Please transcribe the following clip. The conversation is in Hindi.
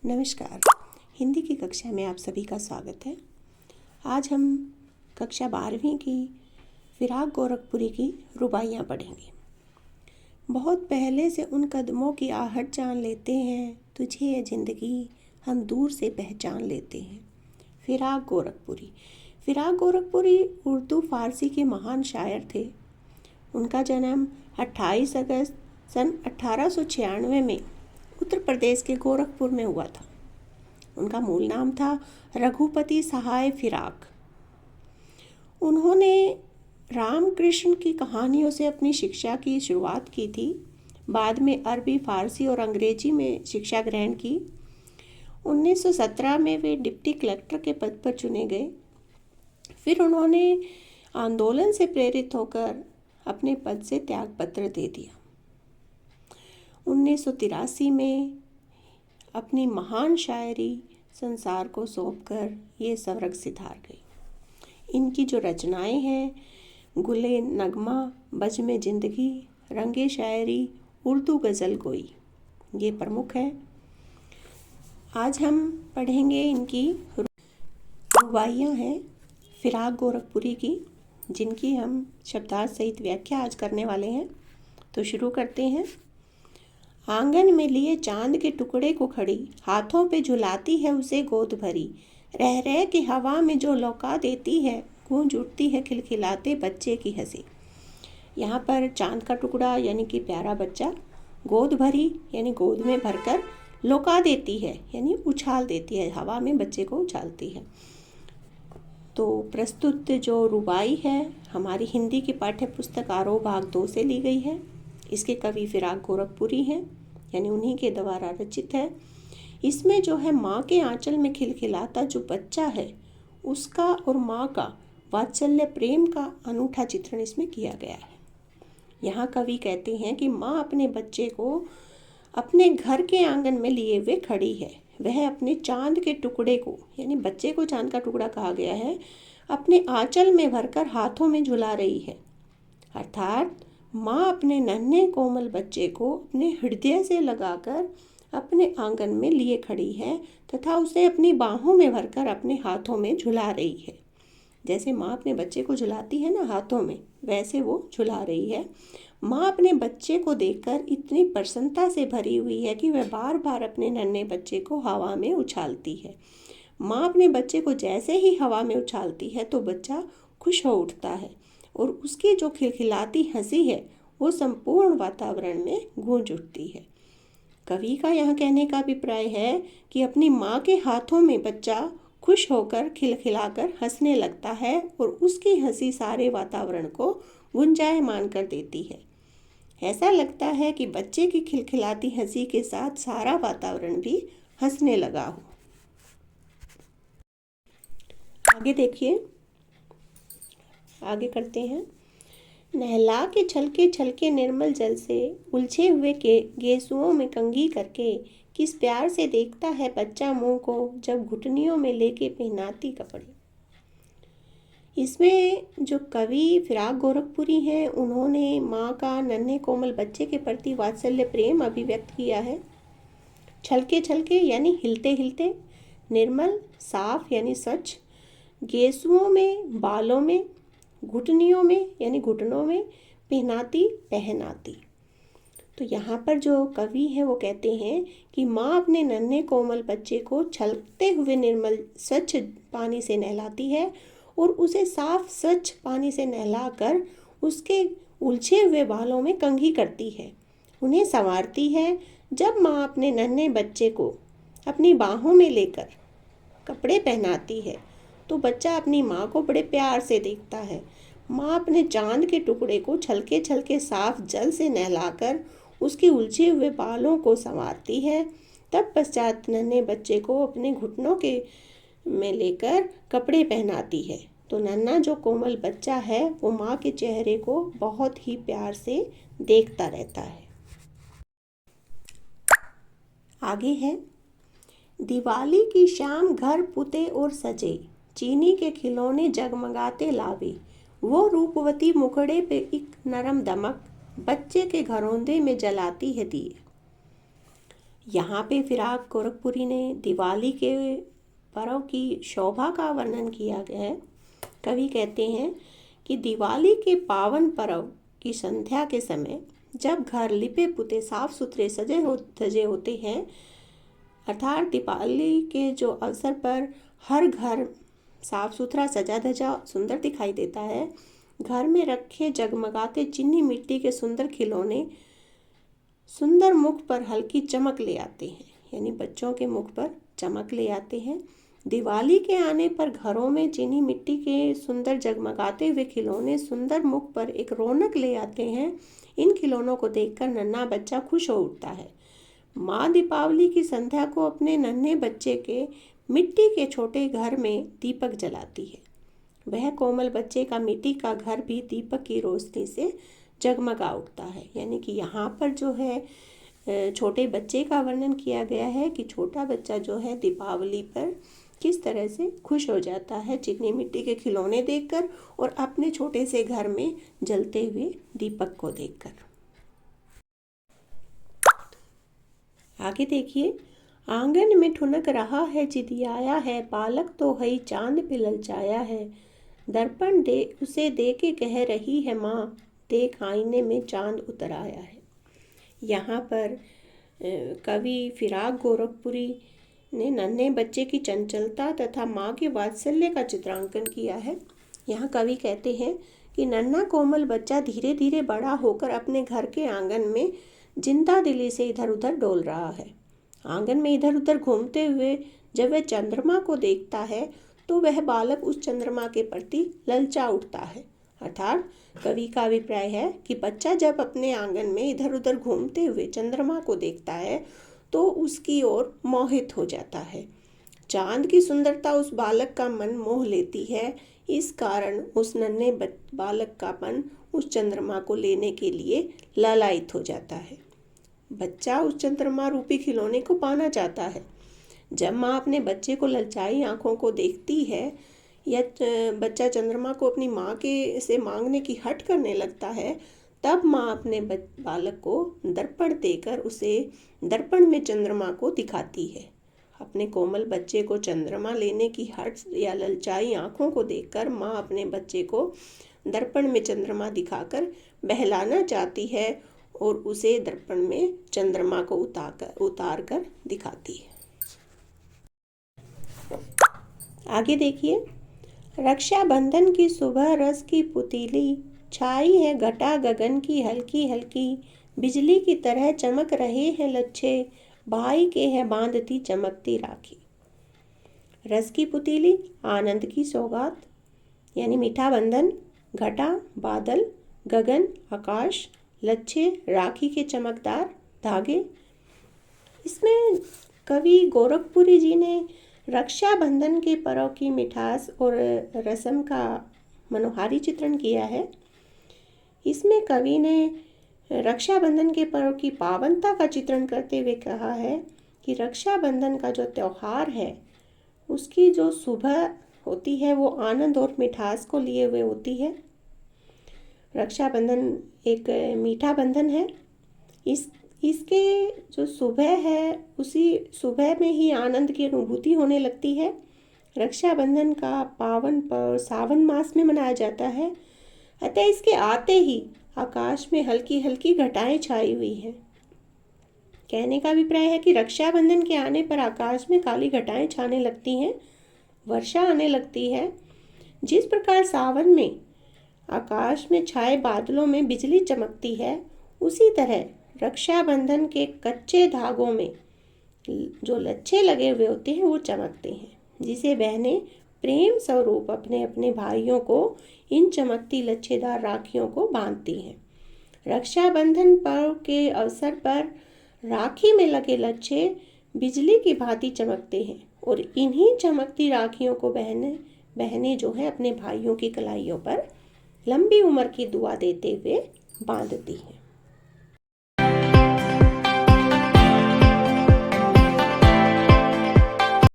नमस्कार। हिंदी की कक्षा में आप सभी का स्वागत है। आज हम कक्षा 12वीं की फिराक गोरखपुरी की रुबाइयाँ पढ़ेंगे। बहुत पहले से उन कदमों की आहट जान लेते हैं, तुझे ये ज़िंदगी हम दूर से पहचान लेते हैं। फिराक गोरखपुरी। फिराक गोरखपुरी उर्दू फ़ारसी के महान शायर थे। उनका जन्म 28 अगस्त सन 1896 में उत्तर प्रदेश के गोरखपुर में हुआ था। उनका मूल नाम था रघुपति सहाय फिराक। उन्होंने रामकृष्ण की कहानियों से अपनी शिक्षा की शुरुआत की थी। बाद में अरबी, फारसी और अंग्रेजी में शिक्षा ग्रहण की। 1917 में वे डिप्टी कलेक्टर के पद पर चुने गए। फिर उन्होंने आंदोलन से प्रेरित होकर अपने पद से त्यागपत्र दे दिया। 1983 में अपनी महान शायरी संसार को सौंपकर ये स्वर्ग सिधार गई। इनकी जो रचनाएं हैं, गुले नगमा, बज़्म ज़िंदगी, रंगे शायरी, उर्दू गज़ल गोई, ये प्रमुख है। आज हम पढ़ेंगे इनकी रुबाइयाँ हैं फिराक गोरखपुरी की, जिनकी हम शब्दार्थ सहित व्याख्या आज करने वाले हैं। तो शुरू करते हैं। आंगन में लिए चांद के टुकड़े को खड़ी, हाथों पे झुलाती है उसे गोद भरी। रह रह के हवा में जो लौका देती है, गूंज उठती है खिलखिलाते बच्चे की हंसी। यहाँ पर चांद का टुकड़ा यानी कि प्यारा बच्चा, गोद भरी यानी गोद में भरकर, लौका देती है यानी उछाल देती है, हवा में बच्चे को उछालती है। तो प्रस्तुत जो रुबाई है हमारी हिंदी की पाठ्य पुस्तक आरोह भाग 2 से ली गई है। इसके कवि फिराक गोरखपुरी हैं, यानी उन्हीं के द्वारा रचित है। इसमें जो है माँ के आंचल में खिलखिलाता जो बच्चा है, उसका और माँ का वात्सल्य प्रेम का अनूठा चित्रण इसमें किया गया है। यहाँ कवि कहते हैं कि माँ अपने बच्चे को अपने घर के आंगन में लिए हुए खड़ी है। वह अपने चांद के टुकड़े को, यानी बच्चे को चांद का टुकड़ा कहा गया है, अपने आंचल में भरकर हाथों में झुला रही है। अर्थात माँ अपने नन्हे कोमल बच्चे को अपने हृदय से लगाकर अपने आंगन में लिए खड़ी है तथा उसे अपनी बाहों में भरकर अपने हाथों में झुला रही है। जैसे माँ अपने बच्चे को झुलाती है ना हाथों में, वैसे वो झुला रही है। माँ अपने बच्चे को देखकर इतनी प्रसन्नता से भरी हुई है कि वह बार बार अपने नन्हे बच्चे को हवा में उछालती है। माँ अपने बच्चे को जैसे ही हवा में उछालती है तो बच्चा खुश हो उठता है और उसकी जो खिलखिलाती हंसी है वो संपूर्ण वातावरण में गूंज उठती है। कवि का यहाँ कहने का अभिप्राय है कि अपनी माँ के हाथों में बच्चा खुश होकर खिलखिलाकर हंसने लगता है और उसकी हंसी सारे वातावरण को गुंजायमान कर देती है। ऐसा लगता है कि बच्चे की खिलखिलाती हंसी के साथ सारा वातावरण भी हंसने लगा हो। आगे देखिए, आगे करते हैं। नहला के छलके निर्मल जल से, उलझे हुए के गेसुओं में कंघी करके, किस प्यार से देखता है बच्चा मुंह को, जब घुटनियों में लेके पहनाती कपड़े। इसमें जो कवि फिराक गोरखपुरी हैं, उन्होंने माँ का नन्हे कोमल बच्चे के प्रति वात्सल्य प्रेम अभिव्यक्त किया है। छलके यानी हिलते हिलते, निर्मल साफ यानी स्वच्छ, गेसुओं में बालों में, घुटनियों में यानी घुटनों में, पहनाती। तो यहाँ पर जो कवि है वो कहते हैं कि माँ अपने नन्हे कोमल बच्चे को छलकते हुए निर्मल स्वच्छ पानी से नहलाती है और उसे साफ स्वच्छ पानी से नहलाकर उसके उलझे हुए बालों में कंघी करती है, उन्हें संवारती है। जब माँ अपने नन्हे बच्चे को अपनी बाहों में लेकर कपड़े पहनाती है तो बच्चा अपनी माँ को बड़े प्यार से देखता है। माँ अपने चांद के टुकड़े को छलके साफ जल से नहलाकर उसके उलझे हुए बालों को संवारती है। तब पश्चात नन्हे बच्चे को अपने घुटनों के में लेकर कपड़े पहनाती है। तो नन्हा जो कोमल बच्चा है वो माँ के चेहरे को बहुत ही प्यार से देखता रहता है। आगे है। दिवाली की शाम घर पुते और सजे, चीनी के खिलौने जगमगाते लावे, वो रूपवती मुखड़े पे एक नरम दमक, बच्चे के घरौंदे में जलाती है दिए। यहाँ पे फिराक गोरखपुरी ने दिवाली के पर्व की शोभा का वर्णन किया गया है। कवि कहते हैं कि दिवाली के पावन पर्व की संध्या के समय जब घर लिपे पुते साफ सुथरे सजे होते हैं, अर्थात दीपावली के जो अवसर पर हर घर साफ सुथरा सजा धजा सुंदर दिखाई देता है। घर में रखे जगमगाते चीनी मिट्टी के सुंदर खिलौने सुंदर मुख पर हल्की चमक ले आते हैं, यानी बच्चों के मुख पर चमक ले आते हैं। दिवाली के आने पर घरों में चीनी मिट्टी के सुंदर जगमगाते हुए खिलौने सुंदर मुख पर एक रौनक ले आते हैं। इन खिलौनों को देखकर नन्हा बच्चा खुश हो उठता है। माँ दीपावली की संध्या को अपने नन्हे बच्चे के मिट्टी के छोटे घर में दीपक जलाती है। वह कोमल बच्चे का मिट्टी का घर भी दीपक की रोशनी से जगमगा उठता है। यानी कि यहाँ पर जो है छोटे बच्चे का वर्णन किया गया है कि छोटा बच्चा जो है दीपावली पर किस तरह से खुश हो जाता है चीनी मिट्टी के खिलौने देखकर और अपने छोटे से घर में जलते हुए दीपक को देखकर। आगे देखिए, आंगन में ठुनक रहा है चिदियाया है, बालक तो हई चांद पे ललचाया है। दर्पण दे उसे दे के कह रही है माँ, देख आईने में चांद उतर आया है। यहाँ पर कवि फिराक गोरखपुरी ने नन्हे बच्चे की चंचलता तथा माँ के वात्सल्य का चित्रांकन किया है। यहाँ कवि कहते हैं कि नन्हा कोमल बच्चा धीरे धीरे बड़ा होकर अपने घर के आंगन में जिंदा दिली से इधर उधर डोल रहा है। आंगन में इधर उधर घूमते हुए जब वह चंद्रमा को देखता है तो वह बालक उस चंद्रमा के प्रति ललचा उठता है। अर्थात कवि का अभिप्राय है कि बच्चा जब अपने आंगन में इधर उधर घूमते हुए चंद्रमा को देखता है तो उसकी ओर मोहित हो जाता है। चांद की सुंदरता उस बालक का मन मोह लेती है। इस कारण उस नन्हे बालक का मन उस चंद्रमा को लेने के लिए लालायित हो जाता है। बच्चा उस चंद्रमा रूपी खिलौने को पाना चाहता है। जब माँ अपने बच्चे को ललचाई आंखों को देखती है या बच्चा चंद्रमा को अपनी माँ के से मांगने की हट करने लगता है, तब माँ अपने बालक को दर्पण देकर उसे दर्पण में चंद्रमा को दिखाती है। अपने कोमल बच्चे को चंद्रमा लेने की हट या ललचाई आंखों को देखकर माँ अपने बच्चे को दर्पण में चंद्रमा दिखाकर बहलाना चाहती है और उसे दर्पण में चंद्रमा को उतार कर दिखाती है। आगे देखिए, रक्षाबंधन की सुबह रस की पुतीली छाई है घटा गगन की हल्की हल्की, बिजली की तरह चमक रहे हैं लच्छे, भाई के है बांधती चमकती राखी। रस की पुतीली आनंद की सौगात, यानी मीठा बंधन, घटा बादल, गगन आकाश, लच्छे राखी के चमकदार धागे। इसमें कवि गोरखपुरी जी ने रक्षाबंधन के पर्व की मिठास और रस्म का मनोहारी चित्रण किया है। इसमें कवि ने रक्षाबंधन के पर्व की पावनता का चित्रण करते हुए कहा है कि रक्षाबंधन का जो त्यौहार है उसकी जो सुबह होती है वो आनंद और मिठास को लिए हुए होती है। रक्षाबंधन एक मीठा बंधन है। इसके जो सुबह है उसी सुबह में ही आनंद की अनुभूति होने लगती है। रक्षाबंधन का पावन पर्व सावन मास में मनाया जाता है, अतः इसके आते ही आकाश में हल्की हल्की घटाएं छाई हुई हैं। कहने का अभिप्राय है कि रक्षाबंधन के आने पर आकाश में काली घटाएं छाने लगती हैं, वर्षा आने लगती है। जिस प्रकार सावन में आकाश में छाए बादलों में बिजली चमकती है, उसी तरह रक्षाबंधन के कच्चे धागों में जो लच्छे लगे हुए होते हैं वो चमकते हैं, जिसे बहनें प्रेम स्वरूप अपने अपने भाइयों को इन चमकती लच्छेदार राखियों को बांधती हैं। रक्षाबंधन पर्व के अवसर पर राखी में लगे लच्छे बिजली की भांति चमकते हैं और इन्हीं चमकती राखियों को बहनें जो है अपने भाइयों की कलाइयों पर लंबी उम्र की दुआ देते हुए बांधती हैं।